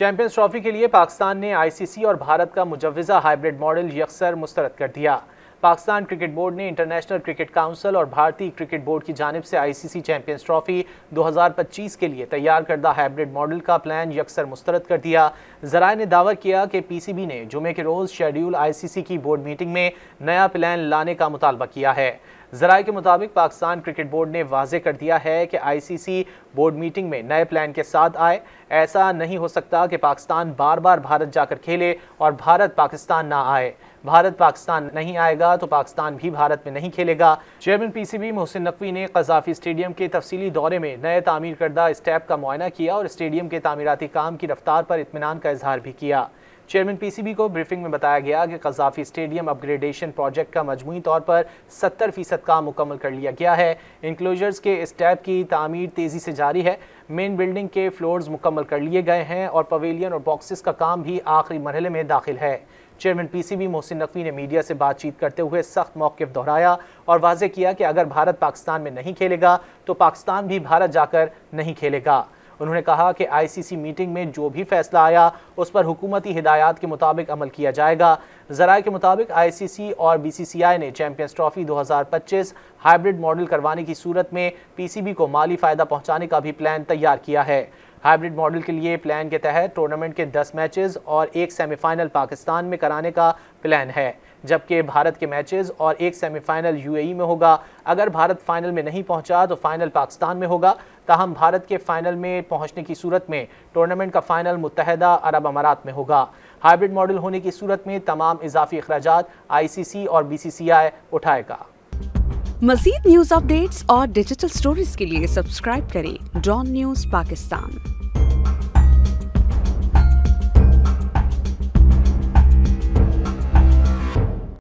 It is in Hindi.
चैंपियंस ट्रॉफी के लिए पाकिस्तान ने आईसीसी और भारत का मुजव्वज़ा हाइब्रिड मॉडल यकसर मुस्तरद कर दिया। पाकिस्तान क्रिकेट बोर्ड ने इंटरनेशनल क्रिकेट काउंसिल और भारतीय क्रिकेट बोर्ड की जानिब से आईसीसी चैंपियंस ट्रॉफी 2025 के लिए तैयार करदा हाइब्रिड मॉडल का प्लान यकसर मुस्तरद कर दिया। ज़राए ने दावा किया कि पीसीबी ने जुमे के रोज़ शेड्यूल आईसीसी की बोर्ड मीटिंग में नया प्लान लाने का मुतालबा किया है। ज़राए के मुताबिक पाकिस्तान क्रिकेट बोर्ड ने वाज़े कर दिया है कि आईसीसी बोर्ड मीटिंग में नए प्लान के साथ आए। ऐसा नहीं हो सकता कि पाकिस्तान बार बार भारत जाकर खेले और भारत पाकिस्तान ना आए। भारत पाकिस्तान नहीं आएगा तो पाकिस्तान भी भारत में नहीं खेलेगा। चेयरमैन पीसीबी मोहसिन नकवी ने क़ज़ाफ़ी स्टेडियम के तफसीली दौरे में नए तामीर करदा स्टेप का मुआयना किया और स्टेडियम के तामीराती काम की रफ्तार पर इत्मीनान का इजहार भी किया। चेयरमैन पीसीबी को ब्रीफिंग में बताया गया कि क़ज़ाफ़ी स्टेडियम अपग्रेडेशन प्रोजेक्ट का मजमूई तौर पर 70% काम मुकम्मल कर लिया गया है। इंक्लोजर्स के स्टेप की तामीर तेज़ी से जारी है। मेन बिल्डिंग के फ्लोर्स मुकम्मल कर लिए गए हैं और पवेलियन और बॉक्सेस का काम भी आखिरी मरहले में दाखिल है। चेयरमैन पीसीबी मोहसिन नकवी ने मीडिया से बातचीत करते हुए सख्त मौक़िफ़ दोहराया और वाज़े किया कि अगर भारत पाकिस्तान में नहीं खेलेगा तो पाकिस्तान भी भारत जाकर नहीं खेलेगा। उन्होंने कहा कि आईसीसी मीटिंग में जो भी फैसला आया उस पर हुकूमती हिदायत के मुताबिक अमल किया जाएगा। ज़राए के मुताबिक आईसीसी और बीसीसीआई ने चैंपियंस ट्रॉफी 2025 हाइब्रिड मॉडल करवाने की सूरत में पीसीबी को माली फ़ायदा पहुँचाने का भी प्लान तैयार किया है। हाइब्रिड मॉडल के लिए प्लान के तहत टूर्नामेंट के 10 मैचेस और एक सेमीफाइनल पाकिस्तान में कराने का प्लान है, जबकि भारत के मैचेस और एक सेमीफाइनल यूएई में होगा। अगर भारत फाइनल में नहीं पहुंचा तो फाइनल पाकिस्तान में होगा। ताहम भारत के फाइनल में पहुंचने की सूरत में टूर्नामेंट का फाइनल मुत्तहदा अरब अमारात में होगा। हाइब्रिड मॉडल होने की सूरत में तमाम इजाफी अखराजात आईसीसी और बीसीसीआई उठाएगा। मज़ीद न्यूज़ अपडेट्स और डिजिटल स्टोरीज के लिए सब्सक्राइब करें डॉन न्यूज़ पाकिस्तान।